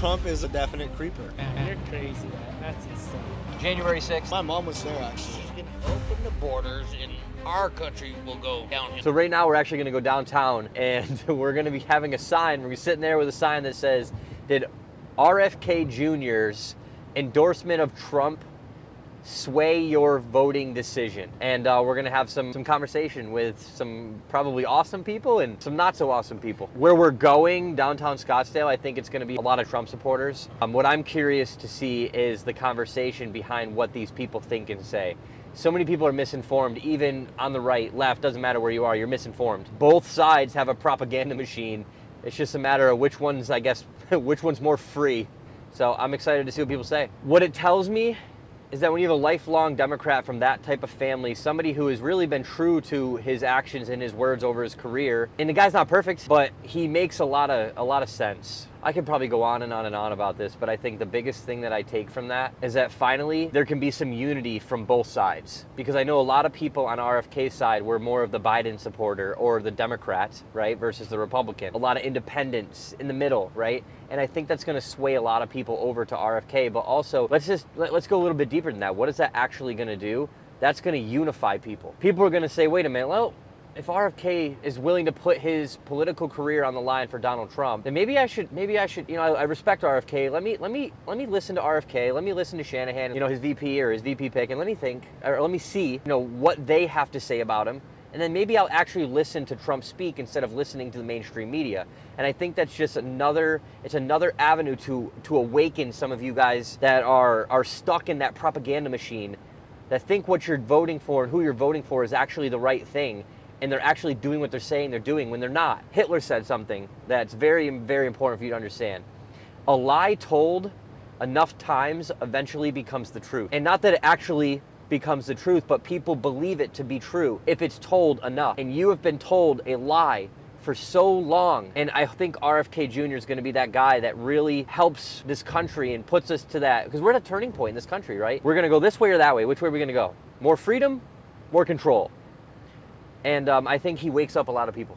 Trump is a definite creeper. Man, you're crazy, man. That's insane. January 6th. My mom was there, actually. She's going to open the borders and our country will go downhill. So right now we're actually going to go downtown and we're going to be having a sign. We're sitting there with a sign that says, did RFK Jr.'s endorsement of Trump sway your voting decision? And we're going to have some conversation with some probably awesome people and some not so awesome people. Where we're going, downtown Scottsdale, I think it's going to be a lot of Trump supporters. What I'm curious to see is the conversation behind what these people think and say. So many people are misinformed, even on the right, left, doesn't matter where you are, you're misinformed. Both sides have a propaganda machine. It's just a matter of which one's, I guess, which one's more free. So I'm excited to see what people say. What it tells me is that when you have a lifelong Democrat from that type of family, somebody who has really been true to his actions and his words over his career, and the guy's not perfect, but he makes a lot of sense. I could probably go on and on and on about this, but I think the biggest thing that I take from that is that finally there can be some unity from both sides. Because I know a lot of people on RFK's side were more of the Biden supporter or the Democrat, right, versus the Republican. A lot of independents in the middle, right? And I think that's going to sway a lot of people over to RFK. But also, let's go a little bit deeper than that. What is that actually going to do? That's going to unify people. People are going to say, wait a minute, well, if RFK is willing to put his political career on the line for Donald Trump, then maybe I should, you know, I respect RFK. Let me listen to RFK. Let me listen to Shanahan, you know, his VP or his VP pick, and let me see, you know, what they have to say about him. And then maybe I'll actually listen to Trump speak instead of listening to the mainstream media. And I think that's just another avenue to awaken some of you guys that are stuck in that propaganda machine, that think what you're voting for and who you're voting for is actually the right thing. And they're actually doing what they're saying they're doing when they're not. Hitler said something that's very, very important for you to understand. A lie told enough times eventually becomes the truth. And not that it actually becomes the truth, but people believe it to be true if it's told enough. And you have been told a lie for so long. And I think RFK Jr. is going to be that guy that really helps this country and puts us to that. Because we're at a turning point in this country, right? We're going to go this way or that way. Which way are we going to go? More freedom, more control. And I think he wakes up a lot of people.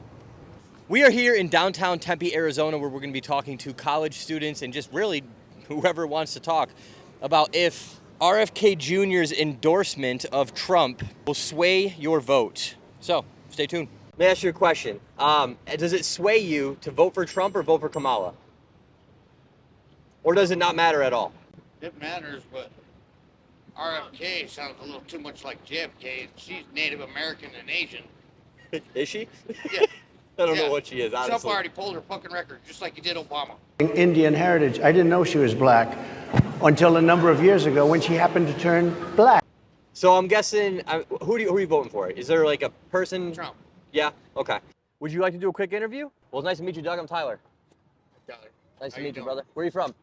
We are here in downtown Tempe, Arizona, where we're going to be talking to college students and just really whoever wants to talk about if RFK Jr.'s endorsement of Trump will sway your vote. So, stay tuned. Let me ask you a question. Does it sway you to vote for Trump or vote for Kamala? Or does it not matter at all? It matters, but RFK sounds a little too much like JFK. She's Native American and Asian. Is she? Yeah. I don't know what she is, honestly. Trump already pulled her fucking record, just like he did Obama. Indian heritage. I didn't know she was black until a number of years ago when she happened to turn black. So I'm guessing, who are you voting for? Is there like a person? Trump. Yeah? Okay. Would you like to do a quick interview? Well, it's nice to meet you, Doug. I'm Tyler. Tyler. Nice to How meet you, doing? brother. Where are you from?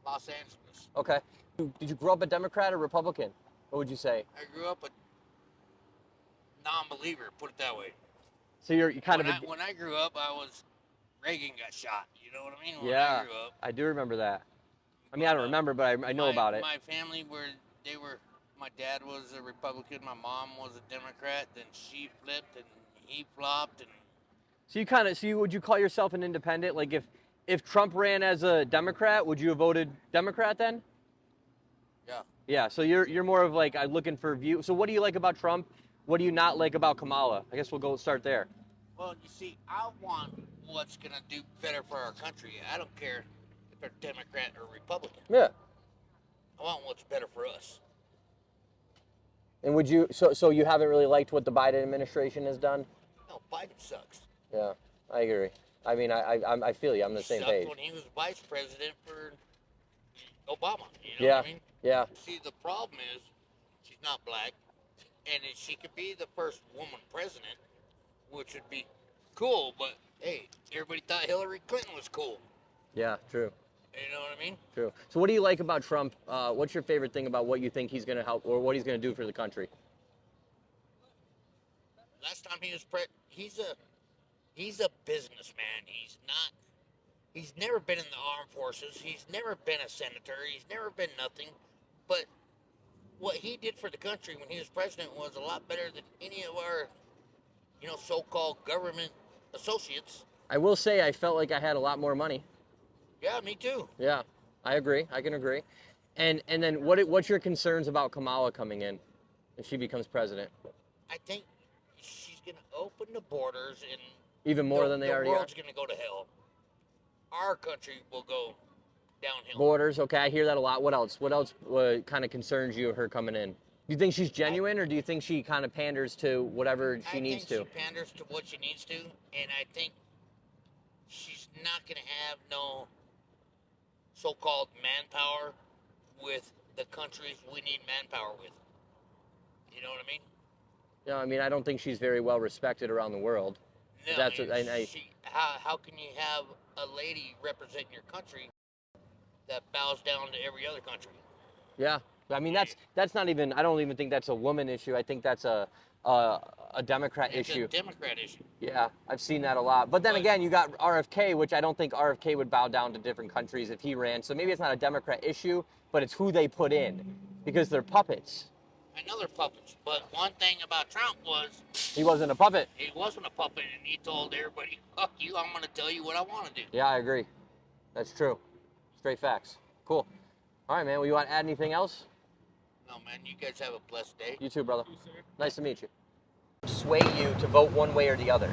Los Angeles. Okay. Did you grow up a Democrat or Republican? What would you say? I grew up a non-believer, put it that way. So you're kind of when I grew up, Reagan got shot. You know what I mean? When yeah, I grew up. I do remember that. I mean, I don't remember, but I know about it. My family my dad was a Republican, my mom was a Democrat, then she flipped and he flopped. And So would you call yourself an independent? Like if Trump ran as a Democrat, would you have voted Democrat then? Yeah. Yeah, so you're more of like looking for view. So what do you like about Trump? What do you not like about Kamala? I guess we'll start there. Well, you see, I want what's going to do better for our country. I don't care if they're Democrat or Republican. Yeah. I want what's better for us. And would you, so you haven't really liked what the Biden administration has done? No, Biden sucks. Yeah, I agree. I mean, I feel you. I'm the same page. When he was vice president for Obama. You know Yeah, what I mean? yeah. See, the problem is she's not black, and she could be the first woman president, which would be cool, but hey, everybody thought Hillary Clinton was cool. Yeah, true. You know what I mean? True. So what do you like about Trump? What's your favorite thing about what you think he's going to help or what he's going to do for the country? Last time he was he's a businessman. He's never been in the armed forces. He's never been a senator. He's never been nothing. But what he did for the country when he was president was a lot better than any of our, so-called government associates. I will say I felt like I had a lot more money. Yeah, me too. Yeah, I agree. I can agree. And then what's your concerns about Kamala coming in if she becomes president? I think she's going to open the borders, and Even more than they already the are? world's going to go to hell. Our country will go downhill. Borders, okay, I hear that a lot. What else? What kind of concerns you of her coming in? Do you think she's genuine, or do you think she kind of panders to whatever she needs to? I think she panders to what she needs to, and I think she's not going to have no so-called manpower with the countries we need manpower with. You know what I mean? Yeah, I mean, I don't think she's very well respected around the world. No, That's what how can you have a lady representing your country that bows down to every other country? Yeah, I mean that's not even. I don't even think that's a woman issue. I think that's a Democrat issue. It's a Democrat issue. Yeah, I've seen that a lot. But then again, you got RFK, which I don't think RFK would bow down to different countries if he ran. So maybe it's not a Democrat issue, but it's who they put in because they're puppets. Another puppets. But one thing about Trump was He wasn't a puppet. he wasn't a puppet, and he told everybody, "Fuck you! I'm going to tell you what I want to do." Yeah, I agree. That's true. Straight facts. Cool. All right, man. Well, you want to add anything else? No, man. You guys have a blessed day. You too, brother. Nice to meet you. Sway you to vote one way or the other?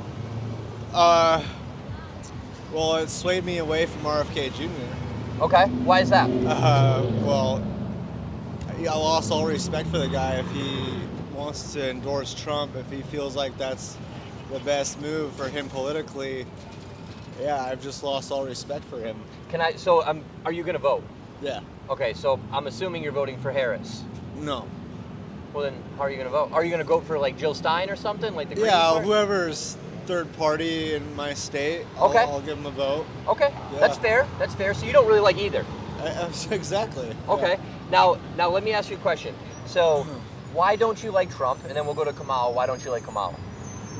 Well, it swayed me away from RFK Jr. Okay. Why is that? Well, I lost all respect for the guy if he wants to endorse Trump, if he feels like that's the best move for him politically. Yeah, I've just lost all respect for him. Are you going to vote? Yeah. Okay, so I'm assuming you're voting for Harris. No. Well, then how are you going to vote? Are you going to go for like Jill Stein or something? Like the Green Yeah, Party? whoever's third party in my state, I'll give him a vote. Okay, Yeah. That's fair. That's fair. So you don't really like either. Exactly. Okay. Yeah. Now let me ask you a question. So, why don't you like Trump? And then we'll go to Kamala. Why don't you like Kamala?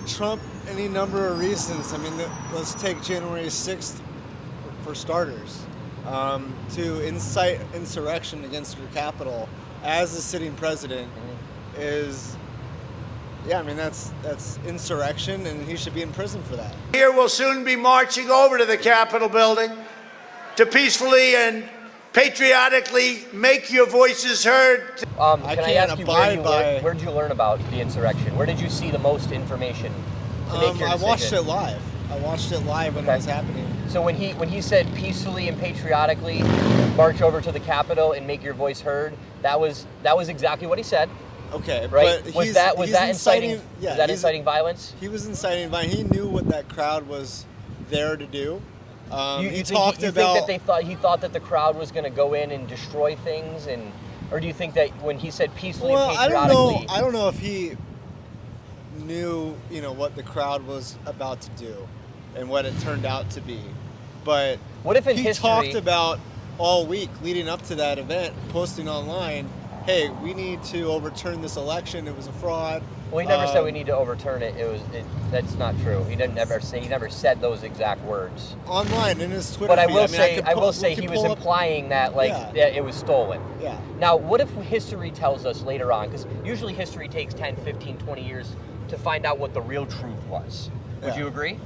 Trump, any number of reasons. I mean, let's take January 6th for starters. To incite insurrection against your capital as the sitting president is, yeah, I mean, that's insurrection, and he should be in prison for that. Here will soon be marching over to the Capitol building to peacefully and patriotically make your voices heard. Can I ask you where did you learn about the insurrection? Where did you see the most information to make your decision? I watched it live. I watched it live when it was happening. So when he said peacefully and patriotically march over to the Capitol and make your voice heard, that was exactly what he said. Okay, right? But was that inciting? Yeah, was that inciting violence? He was inciting violence. He knew what that crowd was there to do. You think that he thought that the crowd was going to go in and destroy things, or do you think that when he said peacefully and patriotically? I don't know if he knew, what the crowd was about to do, and what it turned out to be. But what if he talked about all week leading up to that event, posting online, hey, we need to overturn this election. It was a fraud. Well, he never said we need to overturn it. That's not true. He never said those exact words. Online in his Twitter. But I feed. will say he was implying that that it was stolen. Yeah. Now, what if history tells us later on? Because usually history takes 10, 15, 20 years to find out what the real truth was. Would you agree?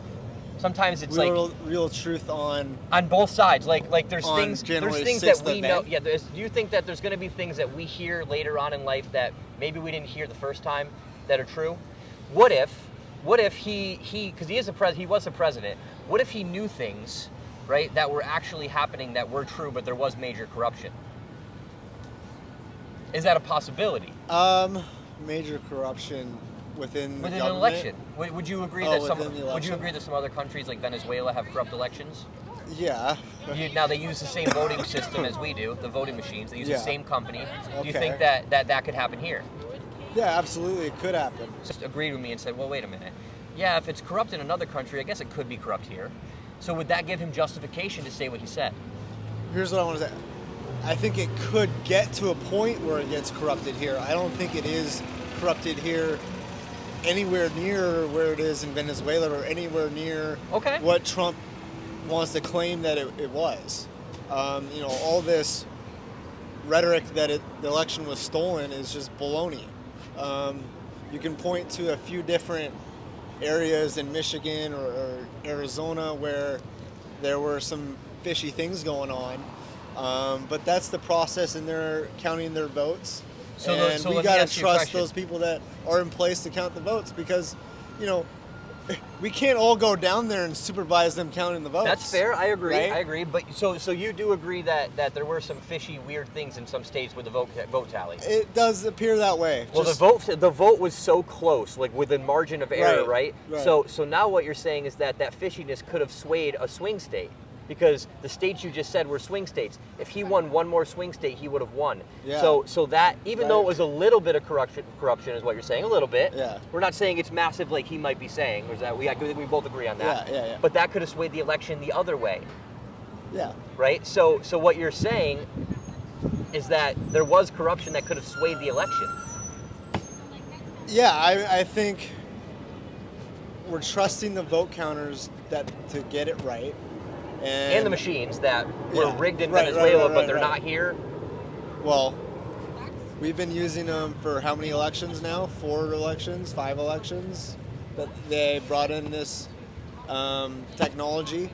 Sometimes it's real truth on both sides. Like there's things that we know. event. Yeah. Do you think that there's going to be things that we hear later on in life that maybe we didn't hear the first time that are true? What if he because he was a president. What if he knew things, right, that were actually happening that were true, but there was major corruption? Is that a possibility? Major corruption within the an government? election. Would you agree that some other countries like Venezuela have corrupt elections? Yeah. Now they use the same voting system as we do, the voting machines. They use the same company. Okay. Do you think that could happen here? Yeah, absolutely, it could happen. Just agreed with me and said, well, wait a minute. Yeah, if it's corrupt in another country, I guess it could be corrupt here. So would that give him justification to say what he said? Here's what I want to say. I think it could get to a point where it gets corrupted here. I don't think it is corrupted here anywhere near where it is in Venezuela or anywhere near what Trump wants to claim that it was. All this rhetoric that the election was stolen is just baloney. You can point to a few different areas in Michigan or Arizona where there were some fishy things going on. But that's the process, and they're counting their votes. So and so we let me got ask to you a trust question. those people that are in place to count the votes, because, you know, we can't all go down there and supervise them counting the votes. That's fair. I agree. Right? I agree. But so you do agree that there were some fishy, weird things in some states with the vote tally. It does appear that way. Well, Just- the vote was so close, like within margin of error, right? Right. So now what you're saying is that fishiness could have swayed a swing state, because the states you just said were swing states. If he won one more swing state, he would have won. Yeah. So that, even though it was a little bit of corruption is what you're saying, a little bit. Yeah. We're not saying it's massive like he might be saying. Or that we both agree on that. Yeah. But that could have swayed the election the other way, Yeah. right? So what you're saying is that there was corruption that could have swayed the election. Yeah, I think we're trusting the vote counters to get it right. And the machines that were Yeah. rigged in Right, Venezuela, right, but they're right. not here. Well, we've been using them for how many elections now? 4 elections, 5 elections. That they brought in this technology.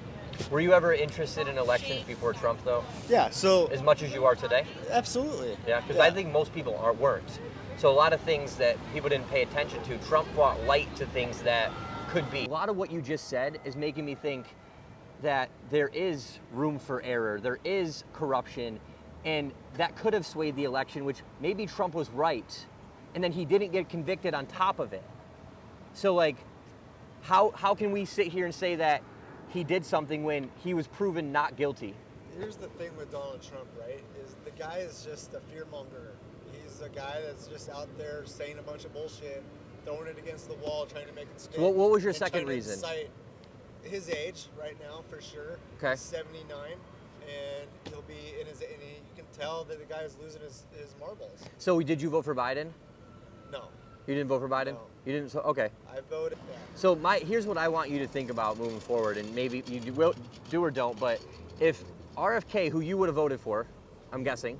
Were you ever interested in elections before Trump, though? Yeah. So As much as you are today? absolutely. Yeah, because I think most people weren't. So a lot of things that people didn't pay attention to, Trump brought light to things that could be. A lot of what you just said is making me think that there is room for error, there is corruption, and that could have swayed the election, which maybe Trump was right, and then he didn't get convicted on top of it. So like, how can we sit here and say that he did something when he was proven not guilty? Here's the thing with Donald Trump, right? Is the guy is just a fearmonger. He's a guy that's just out there saying a bunch of bullshit, throwing it against the wall, trying to make it stick. So what was your and second trying to reason? incite his age right now, for sure. Okay. He's 79, and he'll be in his. And you can tell that the guy is losing his marbles. So did you vote for Biden? No, You didn't vote for Biden? No. You didn't? So, okay. I voted. Yeah. So here's what I want you to think about moving forward, and maybe you do or don't. But if RFK, who you would have voted for, I'm guessing,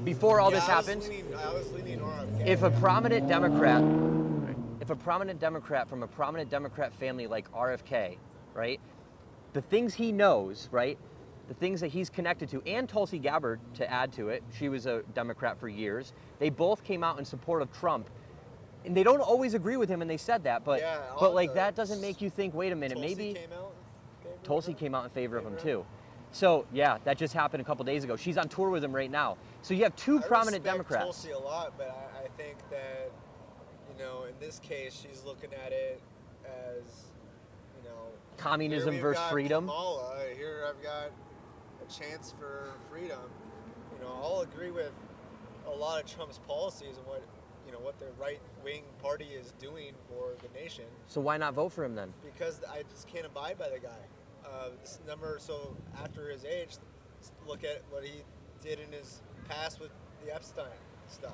before all this happened, I was leaning RFK. if a prominent Democrat from a prominent Democrat family like RFK, right, the things he knows, right, the things that he's connected to, and Tulsi Gabbard, to add to it, she was a Democrat for years. They both came out in support of Trump. And they don't always agree with him, and they said that, but Yeah, but like that doesn't make you think, wait a minute, Tulsi maybe came out in favor of Tulsi him? came out in favor of him too. So yeah, that just happened a couple days ago. She's on tour with him right now. So you have two prominent I respect Democrats. Tulsi a lot, but I think that, you know, in this case, she's looking at it as, you know, Communism here we've versus got freedom. Kamala, here I've got a chance for freedom. You know, I'll agree with a lot of Trump's policies and what the right-wing party is doing for the nation. So why not vote for him then? Because I just can't abide by the guy. This number, so after his age, look at what he did in his past with the Epstein stuff.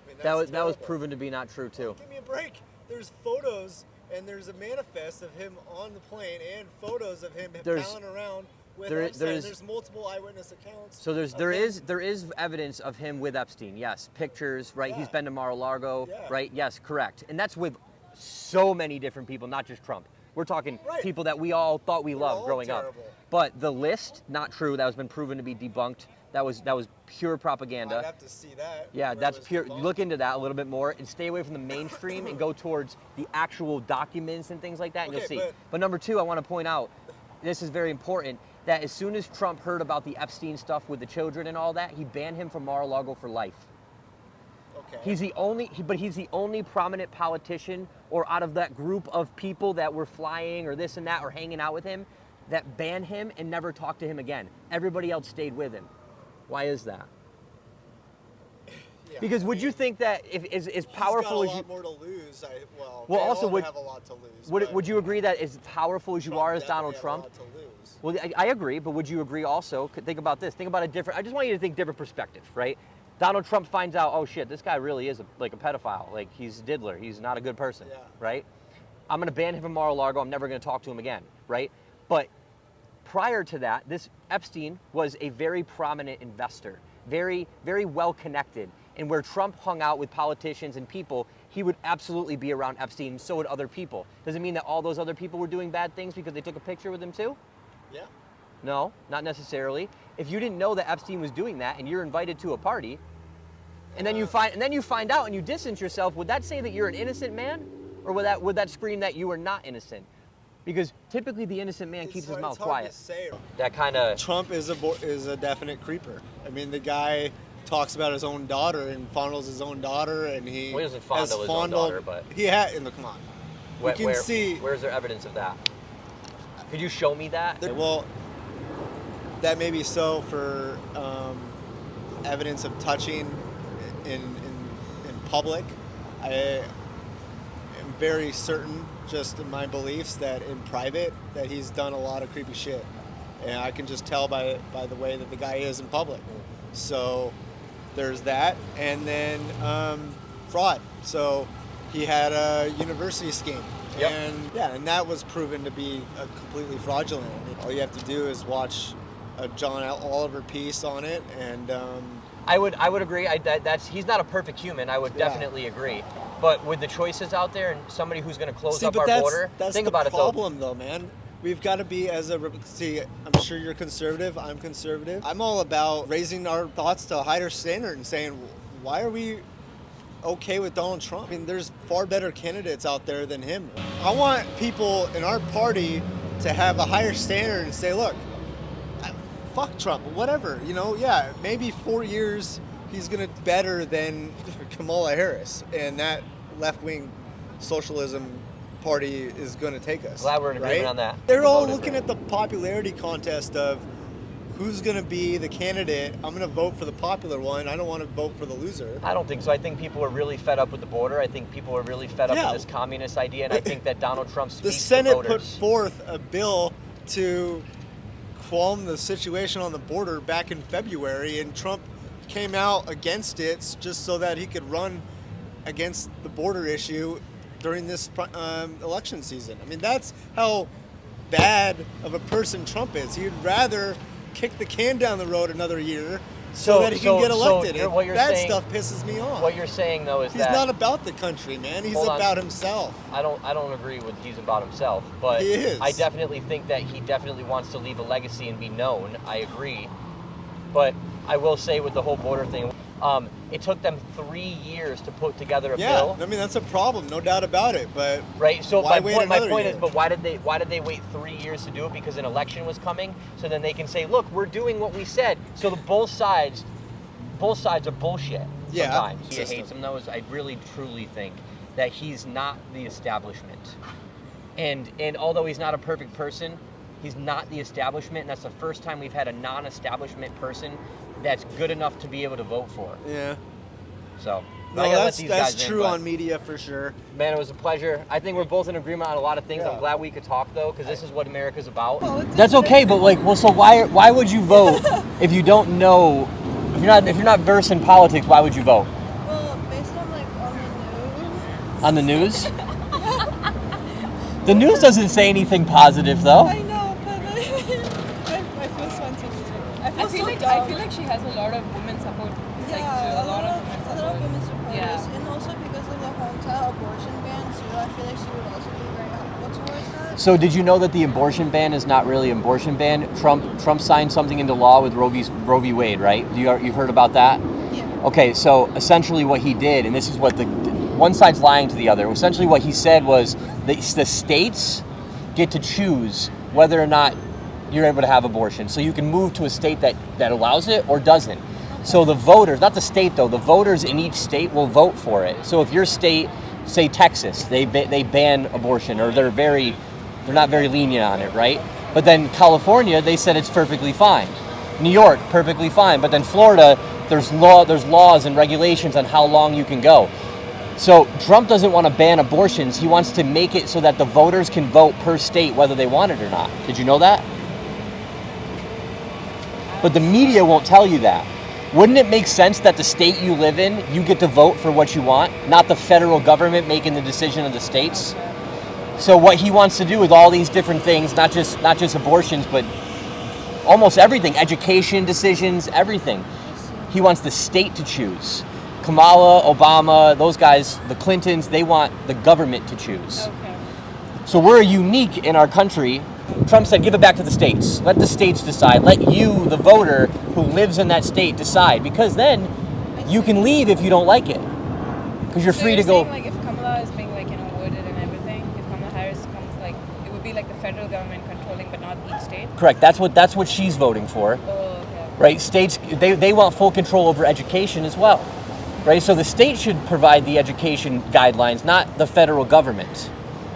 I mean, That was terrible. proven to be not true too. Give me a break. There's photos and there's a manifest of him on the plane and photos of him palling around with Epstein. There's multiple eyewitness accounts. So there is evidence of him with Epstein. Yes, pictures. Right, Yeah. he's been to Mar-a-Lago. Yeah. Right. Yes, correct. And that's with so many different people, not just Trump. We're talking Right. people that we all thought we They're loved all growing up. terrible. But the list, not true. That has been proven to be debunked. That was pure propaganda. I'd have to see that. Yeah, where it that's was pure. debunked. Look into that a little bit more and stay away from the mainstream and go towards the actual documents and things like that, and you'll Okay, see. But number two, I want to point out, this is very important, that as soon as Trump heard about the Epstein stuff with the children and all that, he banned him from Mar-a-Lago for life. Okay. He's the only prominent politician, or out of that group of people that were flying or this and that or hanging out with him, that banned him and never talked to him again. Everybody else stayed with him. Why is that? Yeah, Because I would you mean, think that if as powerful he's as got a you lot more to lose. Well, they also all would- have a lot to lose. would you agree that as powerful as you Trump are as definitely Donald has Trump? A lot to lose. Well, I agree, but would you agree also? Think about this. Think about a different. I just want you to think different perspective, right? Donald Trump finds out, oh shit, this guy really is a pedophile. Like he's a diddler. He's not a good person, Yeah. right? I'm going to ban him from Mar-a-Lago. I'm never going to talk to him again, right? But prior to that, this Epstein was a very prominent investor, very, very well connected. And where Trump hung out with politicians and people, he would absolutely be around Epstein, and so would other people. Does it mean that all those other people were doing bad things because they took a picture with him too? Yeah. No, not necessarily. If you didn't know that Epstein was doing that and you're invited to a party, and then you find out and you distance yourself, would that say that you're an innocent man? Or would that scream that you are not innocent? Because typically the innocent man keeps his mouth quiet. It's hard to say. That kind of... Trump is a definite creeper. I mean, the guy talks about his own daughter and fondles his own daughter, and he doesn't fondle his own daughter, but he had in the come on. You can see. Where's there evidence of that? Could you show me that? Well, that may be so for evidence of touching in public. I am very certain, just in my beliefs, that in private that he's done a lot of creepy shit, and I can just tell by the way that the guy is in public. So there's that, and then fraud. So he had a university scheme. Yep. And that was proven to be completely fraudulent. All you have to do is watch a John Oliver piece on it, and I would agree. He's not a perfect human. I would definitely agree. But with the choices out there and somebody who's going to close up our border, think about it though. That's the problem, though, man. We've got to be I'm sure you're conservative. I'm conservative. I'm all about raising our thoughts to a higher standard and saying, why are we okay with Donald Trump? I mean, there's far better candidates out there than him. I want people in our party to have a higher standard and say, look, fuck Trump, whatever, maybe 4 years he's gonna be better than Kamala Harris, and that left-wing socialism party is gonna take us. Glad we're in agreement on that. They're all looking at the popularity contest of who's gonna be the candidate. I'm gonna vote for the popular one. I don't want to vote for the loser. I don't think so. I think people are really fed up with the border. I think people are really fed up with this communist idea, and I think that Donald Trump speaks the Senate to voters. put forth a bill to qualm the situation on the border back in February, and Trump came out against it just so that he could run against the border issue during this election season. I mean, that's how bad of a person Trump is. He'd rather kick the can down the road another year so that he can get elected. That stuff pisses me off. What you're saying, though, is he's not about the country, man. He's about himself. I don't agree with he's about himself, but he is. I definitely think that he definitely wants to leave a legacy and be known. I agree, but I will say with the whole border thing, it took them 3 years to put together a bill. I mean, that's a problem, no doubt about it. But right. So my point is, but why did they wait 3 years to do it? Because an election was coming, so then they can say, look, we're doing what we said. So both sides are bullshit. Sometimes he hates him. Though, I really truly think that he's not the establishment, and although he's not a perfect person, he's not the establishment, and that's the first time we've had a non-establishment person that's good enough to be able to vote for. Yeah. So, that's true on media for sure. Man, it was a pleasure. I think we're both in agreement on a lot of things. I'm glad we could talk though, because this is what America's about. That's okay, but so why would you vote if you don't know? If you're not versed in politics, why would you vote? Well, based on on the news. On the news? The news doesn't say anything positive though. I know, but I feel sentimental. I feel like she has a lot of women support. Yeah, a lot of women supporters, Yeah. and also because of the hometown abortion ban too, I feel like she would also be very helpful towards that. So did you know that the abortion ban is not really an abortion ban? Trump signed something into law with Roe v. Wade, right? You've heard about that? Yeah. Okay, so essentially what he did, and this is what one side's lying to the other. Essentially what he said was the states get to choose whether or not you're able to have abortion. So you can move to a state that allows it or doesn't. So the voters, not the state though, the voters in each state will vote for it. So if your state, say Texas, they ban abortion, or they're not very lenient on it, right? But then California, they said it's perfectly fine. New York, perfectly fine. But then Florida, there's laws and regulations on how long you can go. So Trump doesn't want to ban abortions. He wants to make it so that the voters can vote per state whether they want it or not. Did you know that? But the media won't tell you that. Wouldn't it make sense that the state you live in, you get to vote for what you want, not the federal government making the decision of the states? So what he wants to do with all these different things, not just abortions, but almost everything, education decisions, everything, he wants the state to choose. Kamala, Obama, those guys, the Clintons, they want the government to choose. Okay. So we're unique in our country Trump said, give it back to the states. Let the states decide. Let you, the voter who lives in that state, decide. Because then you can leave if you don't like it. Because you're free to go. Saying, like, if Kamala is being, like, voted and everything, if Kamala Harris comes, like, it would be like the federal government controlling, but not each state. Correct. That's what she's voting for. Oh, okay. Right? States, they want full control over education as well. Right? So the state should provide the education guidelines, not the federal government.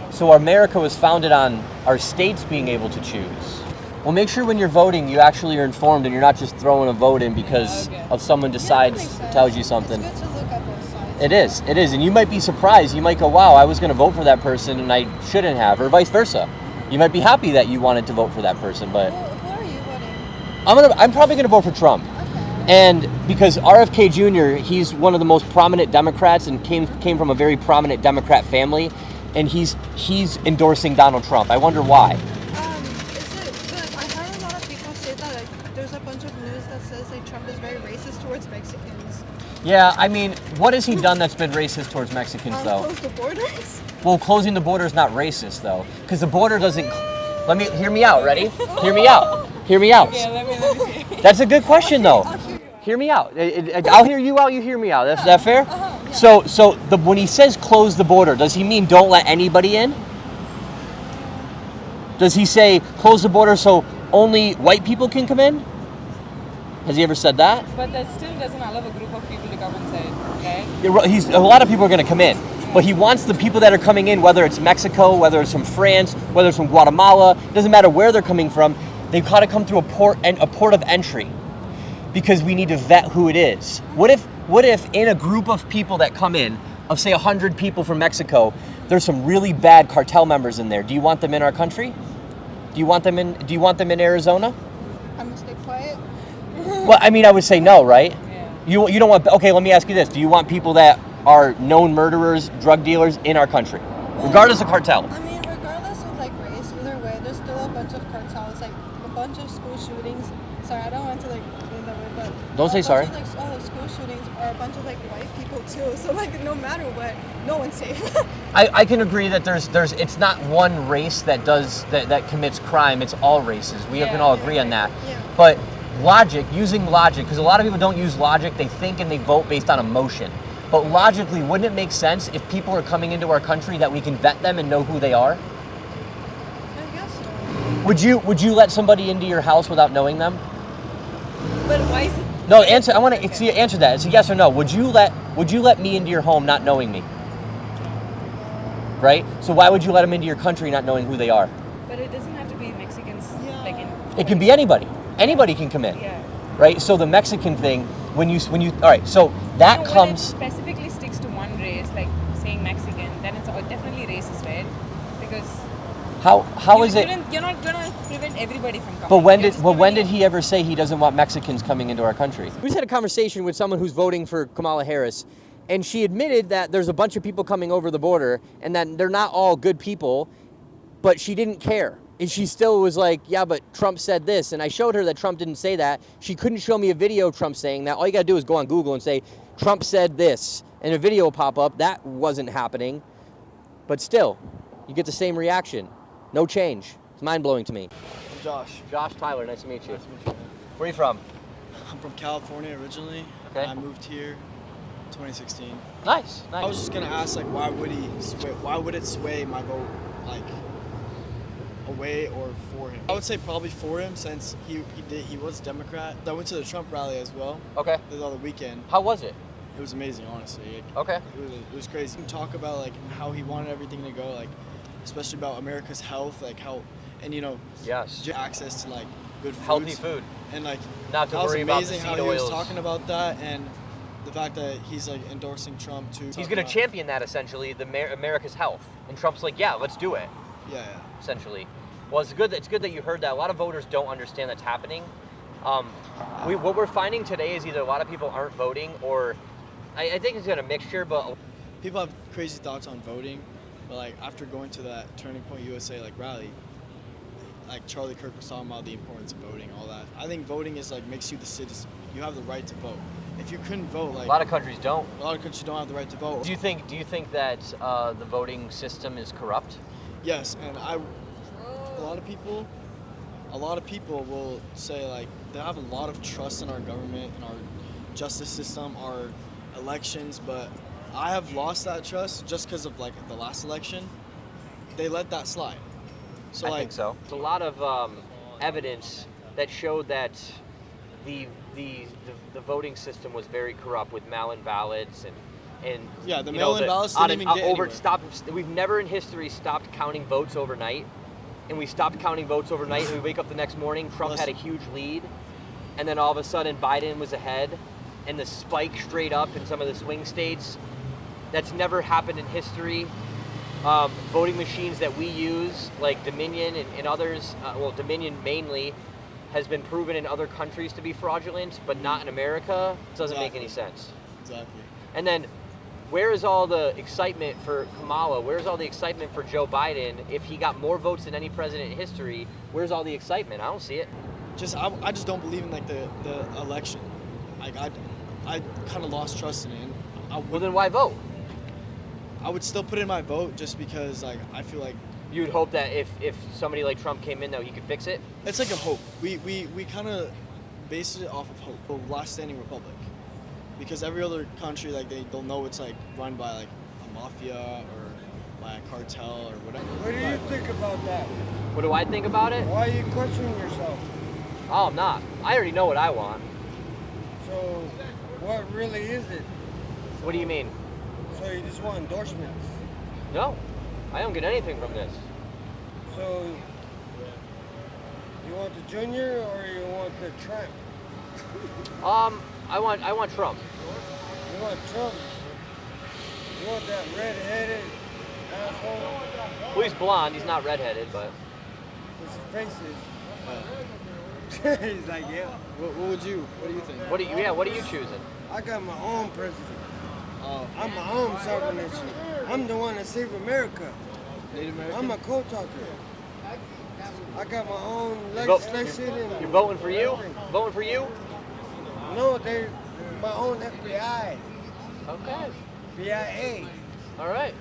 So America was founded on our states being able to choose. Well, make sure when you're voting, you actually are informed and you're not just throwing a vote in because of someone decides, tells you something. It's good to look at both sides. It is. And you might be surprised. You might go, wow, I was going to vote for that person and I shouldn't have, or vice versa. You might be happy that you wanted to vote for that person, but Who are you voting? I'm probably going to vote for Trump. And because RFK Jr., he's one of the most prominent Democrats and came from a very prominent Democrat family, and he's endorsing Donald Trump. I wonder why. Is it good? I heard a lot of people say that like, there's a bunch of news that says like Trump is very racist towards Mexicans. Yeah, I mean, what has he done that's been racist towards Mexicans, though? Close the borders? Well, closing the border is not racist, though, because the border doesn't. Hear me out. Ready? Hear me out. Hear me out. Yeah, let me see. That's a good question, though. Hear me out. I'll hear you out. You hear me out. Is that fair? Yeah. So when he says close the border, does he mean don't let anybody in? Does he say close the border so only white people can come in? Has he ever said that? But that still doesn't allow a group of people to come inside, right? A lot of people are going to come in, but he wants the people that are coming in, whether it's Mexico, whether it's from France, whether it's from Guatemala, doesn't matter where they're coming from, they've got to come through a port of entry, because we need to vet who it is. What if in a group of people that come in, of say 100 people from Mexico, there's some really bad cartel members in there? Do you want them in our country? Do you want them in Arizona? I'm gonna stay quiet. Well, I mean, I would say no, right? Yeah. You don't want. Okay, let me ask you this: do you want people that are known murderers, drug dealers in our country, regardless of cartel? I mean, regardless of like race, either way, there's still a bunch of cartels, like a bunch of school shootings. Sorry, I don't want to like in that way, but Don't say sorry. Of, like, all the school shootings are a bunch of like white people too. So like, no matter what, no one's safe. I can agree that there's it's not one race that does that commits crime. It's all races. We can all agree on that. Yeah. But using logic, because a lot of people don't use logic. They think and they vote based on emotion. But logically, wouldn't it make sense if people are coming into our country that we can vet them and know who they are? I guess so. Would you let somebody into your house without knowing them? But why is it? No, answer. I want to see you answer that. It's a yes or no. Would you let me into your home not knowing me? Right. So why would you let them into your country not knowing who they are? But it doesn't have to be Mexicans. Like in. It can be anybody. Anybody can come in. Yeah. Right. So the Mexican thing, when you all right. So that So comes. when it specifically sticks to one race, like saying Mexican, then it's definitely racist, right? Because How is it? You're not gonna prevent everybody from coming. But when You're did he ever say he doesn't want Mexicans coming into our country? We just had a conversation with someone who's voting for Kamala Harris, and she admitted that there's a bunch of people coming over the border and that they're not all good people, but she didn't care. And she still was like, yeah, but Trump said this. And I showed her that Trump didn't say that. She couldn't show me a video of Trump saying that. All you gotta do is go on Google and say, Trump said this, and a video will pop up. That wasn't happening. But still, you get the same reaction. No change. It's mind-blowing to me. I'm Josh. Josh Tyler, nice to meet you. Nice to meet you. Where are you from? I'm from California originally. Okay. I moved here 2016. Nice. I was just gonna ask, like, why would it sway my vote, like, away or for him? I would say probably for him, since he was a Democrat. I went to the Trump rally as well. Okay. The other weekend. How was it? It was amazing, honestly. Okay. It was crazy. Talk about like how he wanted everything to go, like especially about America's health, like how, and Yes. access to like good foods. Healthy food. And like Not to that was worry about the amazing seed how he was oils. talking about that, and the fact that he's like endorsing Trump too. He's going to champion that, essentially, America's health. And Trump's like, yeah, let's do it, Yeah. essentially. Well, it's good that you heard that. A lot of voters don't understand that's happening. What we're finding today is either a lot of people aren't voting, or I think it's a mixture, but People have crazy thoughts on voting, but like after going to that Turning Point USA like rally, like Charlie Kirk was talking about the importance of voting, all that. I think voting is like makes you the citizen. You have the right to vote. If you couldn't vote, like a lot of countries don't. a lot of countries don't have the right to vote. Do you think that the voting system is corrupt? Yes, and a lot of people will say like they have a lot of trust in our government and our justice system, our elections, but I have lost that trust just because of like the last election. They let that slide. So I think so. There's a lot of evidence that showed that the voting system was very corrupt with mail-in ballots and yeah, the mail-in ballots didn't even get anywhere. We've never in history stopped counting votes overnight, and we stopped counting votes overnight, and we wake up the next morning, Trump had a huge lead, and then all of a sudden Biden was ahead, and the spike straight up in some of the swing states. That's never happened in history. Voting machines that we use, like Dominion and others, well, Dominion mainly, has been proven in other countries to be fraudulent, but not in America. It doesn't make any sense. Exactly. And then, where is all the excitement for Kamala? Where's all the excitement for Joe Biden? If he got more votes than any president in history, where's all the excitement? I don't see it. I just don't believe in like the election. Like I kind of lost trust in it. And Well, then why vote? I would still put in my vote just because like I feel like You'd hope that if somebody like Trump came in, though, he could fix it? it's like a hope. We kind of base it off of hope. The last standing republic, because every other country like they'll know it's like run by like a mafia or by a cartel or whatever. What do you think about that? What do I think about it? Why are you questioning yourself? Oh, I'm not. I already know what I want. So, what really is it? What do you mean? So you just want endorsements? No, I don't get anything from this. So, you want the Junior or you want the Trump? I want Trump. You want Trump? You want that red-headed asshole? Well, he's blonde. He's not redheaded, but His face is. He's like, yeah. What do you think? what are you choosing? I got my own president. Oh, I'm my own sovereign nation. I'm the one that saved America. Native American. I'm a co-talker. I got my own vote- legislation and. You're voting for you? everything. Voting for you? No, they're my own FBI. Okay. BIA. All right.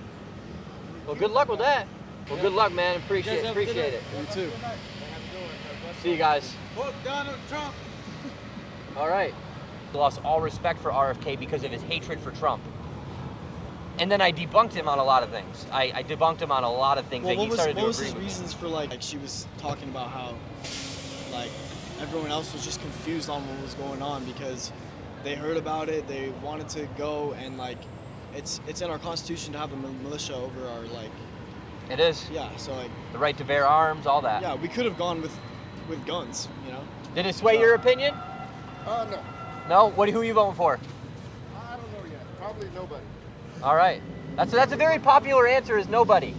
Well, good luck with that. Well, good luck, man. Appreciate it. You too. See you guys. Fuck Donald Trump. All right. Lost all respect for RFK because of his hatred for Trump. And then I debunked him on a lot of things. I debunked him on a lot of things Well, that he started to what was agree his with. reasons for like she was talking about how like everyone else was just confused on what was going on because they heard about it, they wanted to go, and like it's in our constitution to have a militia over our like. It is. Yeah, so like The right to bear arms, all that. yeah, we could have gone with guns, you know. Did it sway your opinion? No. No? Who are you voting for? I don't know yet. Probably nobody. All right. That's a very popular answer is nobody.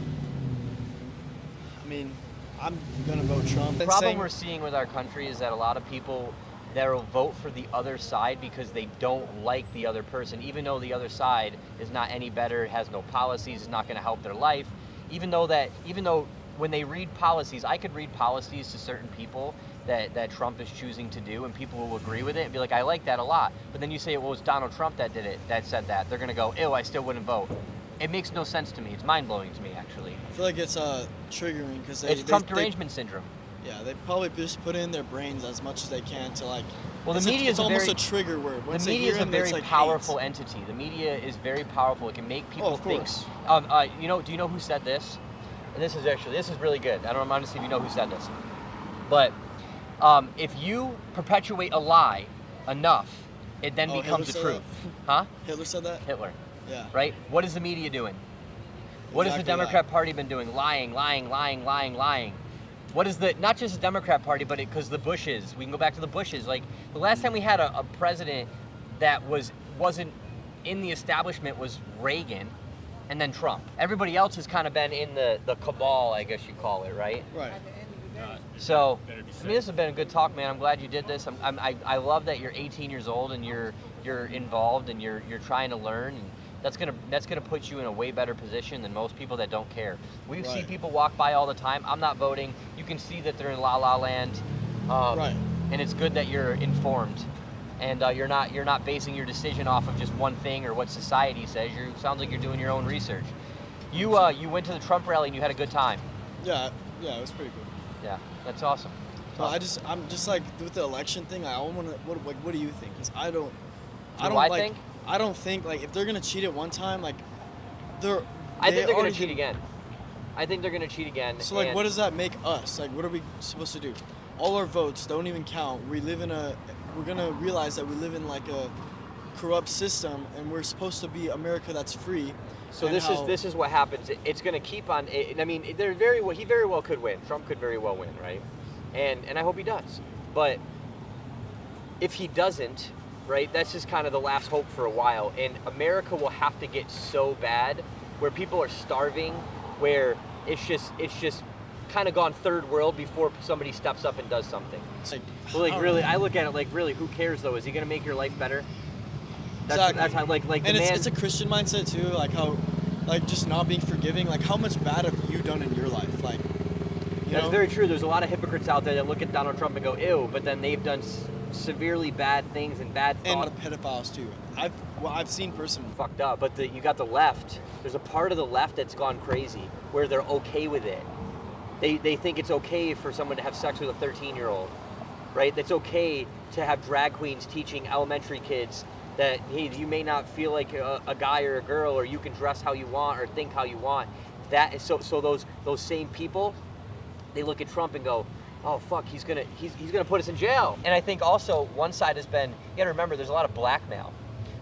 I mean, I'm gonna vote Trump. The problem we're seeing with our country is that a lot of people that will vote for the other side because they don't like the other person, even though the other side is not any better, has no policies, is not going to help their life. Even though when they read policies, I could read policies to certain people that Trump is choosing to do, and people will agree with it and be like, I like that a lot. But then you say, well, it's Donald Trump that did it, that said that. They're going to go, ew, I still wouldn't vote. It makes no sense to me. It's mind-blowing to me, actually. I feel like it's triggering because It's Trump derangement syndrome. Yeah, they probably just put in their brains as much as they can to like. Well, the it's media it's is almost very, a trigger word. Once the they media hear is a him, very it's like powerful hate. entity. The media is very powerful. It can make people Oh, of think. course. Do you know who said this? And this is really good. I don't mind to see if you know who said this. But if you perpetuate a lie enough, it then becomes the Hitler said truth. Huh? Hitler said that. Hitler. Yeah. Right? What is the media doing? What has the Exactly Democrat Party been doing? Lying. What is not just the Democrat Party, but because the Bushes, we can go back to the Bushes. Like the last time we had a president that wasn't in the establishment was Reagan and then Trump. Everybody else has kind of been in the cabal, I guess you call it, right? Right. So, I mean, this has been a good talk, man. I'm glad you did this. I love that you're 18 years old and you're involved and you're trying to learn. And that's gonna put you in a way better position than most people that don't care. We see people walk by all the time. I'm not voting. You can see that they're in la la land. Right. And it's good that you're informed, and you're not basing your decision off of just one thing or what society says. Sounds like you're doing your own research. You went to the Trump rally and you had a good time. Yeah, it was pretty good. Yeah, that's awesome. Well, I'm just like with the election thing. I want to. What do you think? Because I don't think? I don't think like if they're gonna cheat it one time, like I think they're gonna already cheat again. I think they're gonna cheat again. So like, what does that make us? Like, what are we supposed to do? All our votes don't even count. We're gonna realize that we live in like a corrupt system, and we're supposed to be America that's free. So this is what happens. It's going to keep on. I mean, he very well could win. Trump could very well win, right? And I hope he does. But if he doesn't, right, that's just kind of the last hope for a while. And America will have to get so bad where people are starving, where it's just kind of gone third world before somebody steps up and does something. Really, I look at it like, really, who cares though? Is he going to make your life better? That's how like and it's a Christian mindset too, like how like just not being forgiving. Like how much bad have you done in your life? Like that's very true. There's a lot of hypocrites out there that look at Donald Trump and go ew, but then they've done severely bad things and bad thoughts. And a lot of pedophiles too. I've seen personally. Fucked up, but you got the left. There's a part of the left that's gone crazy where they're okay with it. They think it's okay for someone to have sex with a 13-year-old, right? That's okay to have drag queens teaching elementary kids that, hey, you may not feel like a guy or a girl, or you can dress how you want or think how you want. That is so those same people, they look at Trump and go, oh fuck, he's gonna put us in jail. And I think also one side has been, you gotta remember, there's a lot of blackmail.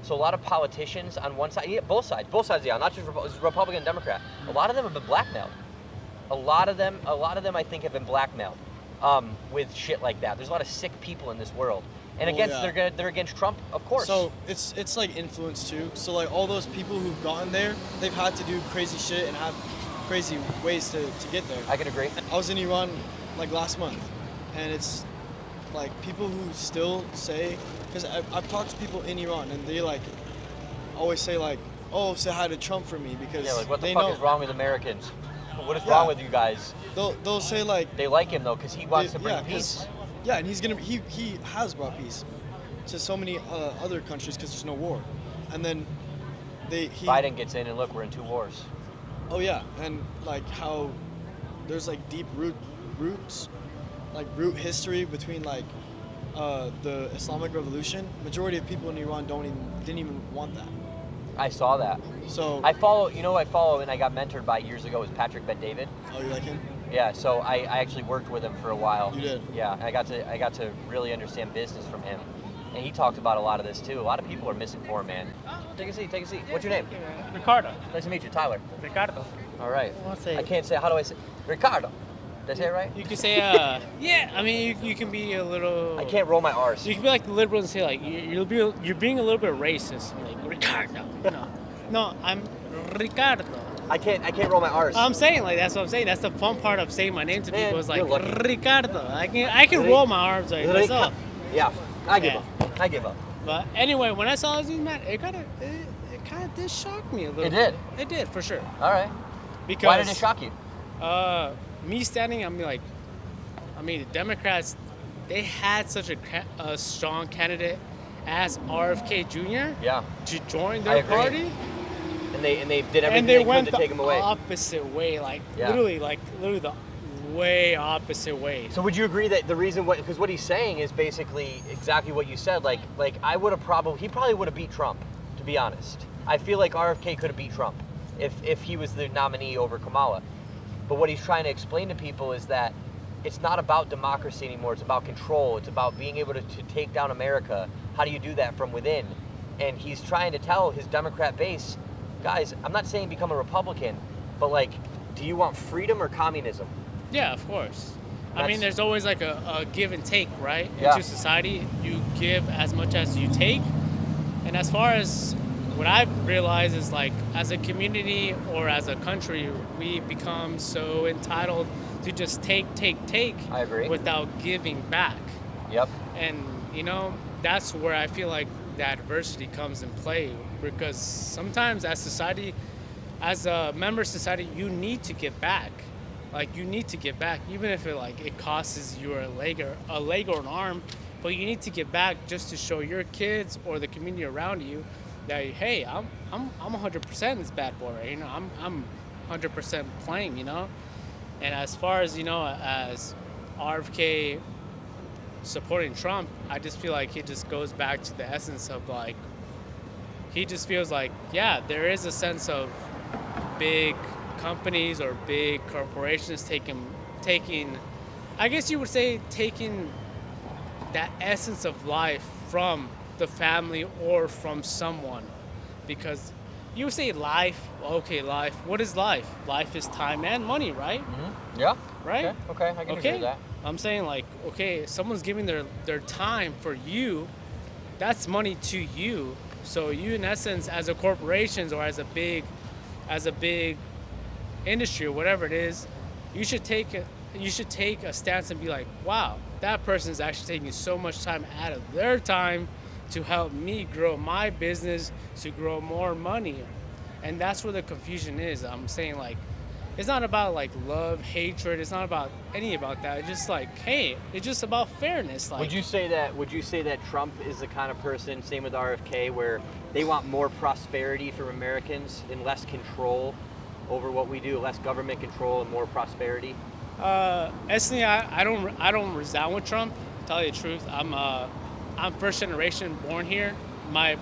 So a lot of politicians on one side, yeah, both sides of the aisle, not just Republican and Democrat. A lot of them have been blackmailed. A lot of them I think have been blackmailed with shit like that. There's a lot of sick people in this world. And they're against Trump, of course. So it's like influence too. So like all those people who've gotten there, they've had to do crazy shit and have crazy ways to get there. I can agree. I was in Iran like last month, and it's like people who still say, because I've talked to people in Iran, and they like always say like, oh, say hi to Trump for me, because like what the they fuck know, is wrong with Americans? What is wrong with you guys? They'll say like they like him though because he wants to bring peace. Yeah, and he has brought peace to so many other countries because there's no war, and then Biden gets in and look, we're in 2 wars. Oh yeah, and like how there's like deep roots, like root history between like the Islamic Revolution. Majority of people in Iran didn't even want that. I saw that. So I follow and I got mentored by years ago was Patrick Bet-David. Oh, you like him? Yeah, so I actually worked with him for a while. You did? Yeah, I got to really understand business from him. And he talked about a lot of this too. A lot of people are misinformed, man. Take a seat. What's your name? Ricardo. Nice to meet you, Tyler. Ricardo. All right. I can't say, how do I say? Ricardo. Did I say it right? You can say, yeah, I mean, you can be a little... I can't roll my R's. You can be like the liberals and say, like, you're being a little bit racist. Like, Ricardo. No, I'm Ricardo. I can't roll my R's. I'm saying, like, that's what I'm saying. That's the fun part of saying my name to people. Is like, Ricardo. I can roll my arms like myself. Yeah, I give up. But anyway, when I saw this news, man, it kind of did shock me a little. It did? It did, for sure. All right. Because why did it shock you? Me standing, the Democrats, they had such a strong candidate as RFK Jr. Yeah. To join their party. And they did everything they could to take him away. Opposite way, literally the way opposite way. So would you agree that the reason because what he's saying is basically exactly what you said, like he probably would have beat Trump, to be honest. I feel like RFK could have beat Trump if he was the nominee over Kamala. But what he's trying to explain to people is that it's not about democracy anymore, it's about control, it's about being able to take down America. How do you do that from within? And he's trying to tell his Democrat base, guys, I'm not saying become a Republican, but do you want freedom or communism? Yeah, of course. There's always like a give and take, right? Yeah. Into society, you give as much as you take. And as far as what I've realized is as a community or as a country, we become so entitled to just take. I agree. Without giving back. Yep. And, that's where I feel like the adversity comes in play, because sometimes as a member society, you need to give back. You need to give back, even if it costs you a leg or an arm, but you need to give back just to show your kids or the community around you that, hey, I'm 100% this bad boy, right? I'm 100% playing, And as far as as RFK supporting Trump, I just feel like it just goes back to the essence of like, he just feels like, yeah, there is a sense of big companies or big corporations taking, I guess you would say, taking that essence of life from the family or from someone. Because you say life, okay, life. What is life? Life is time and money, right? Mm-hmm. Yeah. Right? Okay, I can agree with that. I'm saying like, okay, someone's giving their time for you, that's money to you. So you, in essence, as a corporations or as a big industry or whatever it is, you should take a stance and be like, wow, that person is actually taking so much time out of their time to help me grow my business, to grow more money. And that's where the confusion is. I'm saying like, it's not about like love, hatred. It's not about any about that. It's just like, hey, it's just about fairness. Like, Would you say that Trump is the kind of person, same with RFK, where they want more prosperity from Americans and less control over what we do, less government control and more prosperity? Personally, I don't resound with Trump. To tell you the truth, I'm first generation born here. My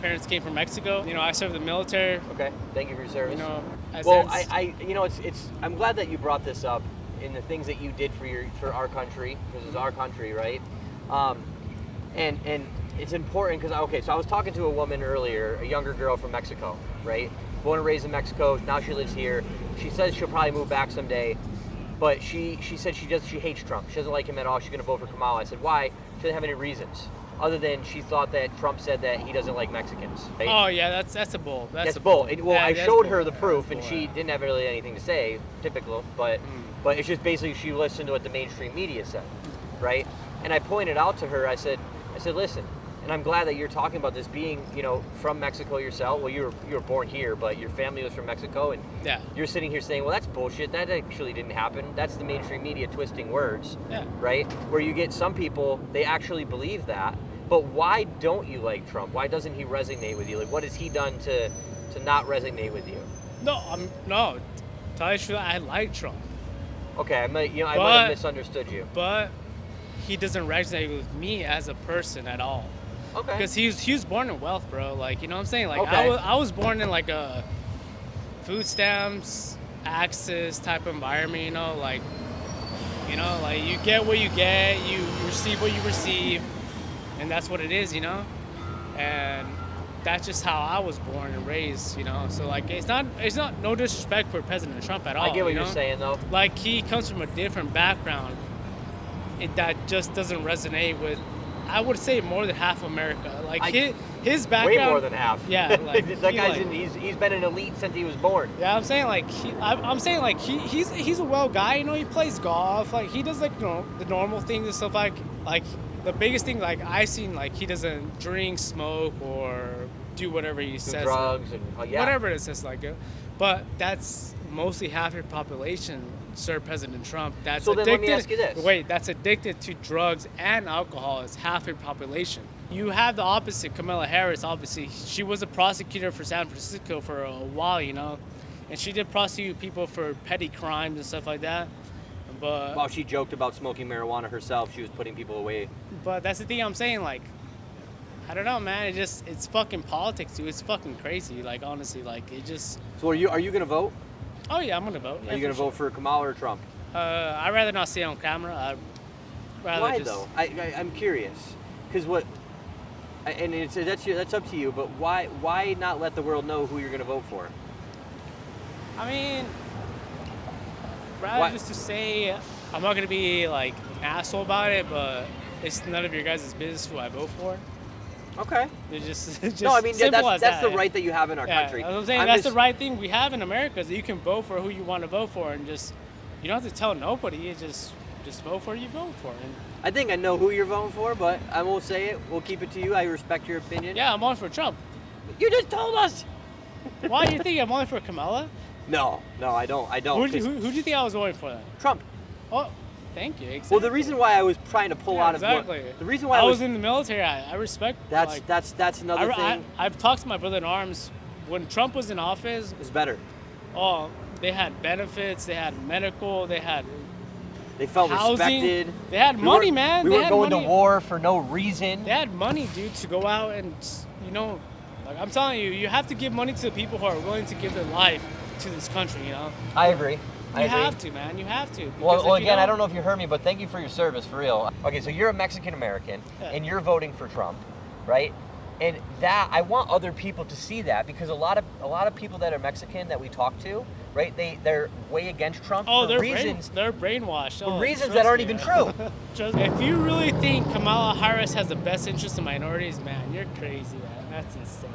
parents came from Mexico. You know, I served the military. Okay, thank you for your service. You know, it's I'm glad that you brought this up in the things that you did for our country, because it's our country, right? And it's important because so I was talking to a woman earlier, a younger girl from Mexico, right? Born and raised in Mexico. Now she lives here. She says she'll probably move back someday, but she said she hates Trump. She doesn't like him at all. She's gonna vote for Kamala. I said, why? She doesn't have any reasons other than she thought that Trump said that he doesn't like Mexicans. Right? Oh yeah, that's a bull. That's bull. I showed her the proof, and she didn't have really anything to say. Typical, but it's just basically she listened to what the mainstream media said, right? And I pointed out to her. I said, listen. And I'm glad that you're talking about this, being, from Mexico yourself. Well, you were born here, but your family was from Mexico, and you're sitting here saying, well, that's bullshit. That actually didn't happen. That's the mainstream media twisting words, right? Where you get some people, they actually believe that. But why don't you like Trump? Why doesn't he resonate with you? Like, what has he done to not resonate with you? No. Tell you the truth, I like Trump. Okay, I might have misunderstood you. But he doesn't resonate with me as a person at all. Okay. Because he was born in wealth, bro. Like, you know what I'm saying? Like, okay. I was born in like a food stamps, access type of environment. Like you get what you get, you receive what you receive, and that's what it is, And that's just how I was born and raised, So like, it's not no disrespect for President Trump at all. I get what you're saying, though. Like, he comes from a different background that just doesn't resonate with, I would say, more than half America. Like, his background. Way more than half. Yeah, like that guy's he's been an elite since he was born. Yeah, I'm saying like he's a well guy. He plays golf. Like, he does like the normal things and stuff. Like the biggest thing, like, I've seen, like, he doesn't drink, smoke, or do whatever he says. Drugs and whatever it says, like. But that's mostly half your population, Sir President Trump. That's so addicted. Then let me ask you this. Wait, that's addicted to drugs and alcohol is half your population. You have the opposite. Kamala Harris, obviously, she was a prosecutor for San Francisco for a while, and she did prosecute people for petty crimes and stuff like that. But while she joked about smoking marijuana herself, she was putting people away. But that's the thing I'm saying, like, I don't know, man. It's fucking politics, dude. It's fucking crazy. Like, honestly, like, it just. So are you gonna vote? Oh yeah, I'm gonna vote. Are you gonna vote for Kamala or Trump? I'd rather not say it on camera. Why though? I'm curious, because that's up to you. But why not let the world know who you're gonna vote for? I mean, rather just to say, I'm not gonna be like an asshole about it, but it's none of your guys' business who I vote for. Okay. It's just no, I mean, that's the right that you have in our country. I'm saying that's the right thing we have in America, is that you can vote for who you want to vote for, and just, you don't have to tell nobody. You just vote for who you vote for. And I think I know who you're voting for, but I won't say it. We'll keep it to you. I respect your opinion. Yeah, I'm voting for Trump. You just told us. Why do you think I'm voting for Kamala? No, I don't. Who do you think I was voting for then? Trump. Oh. Thank you. Exactly. Well, the reason why I was trying to pull out of the reason why I was in the military, I respect. That's another thing. I've talked to my brother in arms. When Trump was in office, it's better. Oh, they had benefits, they had medical, they had They felt housing. respected. They had money, man. We They weren't had going money. to war for no reason. They had money, dude, to go out and, you know, like I'm telling you, you have to give money to the people who are willing to give their life to this country, you know? I agree. You have to, man. You have to. Well, again, I don't know if you heard me, but thank you for your service, for real. Okay, so you're a Mexican American, Yeah. and you're voting for Trump, right? And that I want other people to see that, because a lot of people that are Mexican that we talk to, right? They're way against Trump Oh, for they're reasons they're brainwashed. for Oh, reasons trust that aren't me, even man. true. Trust me. If you really think Kamala Harris has the best interest in minorities, man, you're crazy, man. That's insane.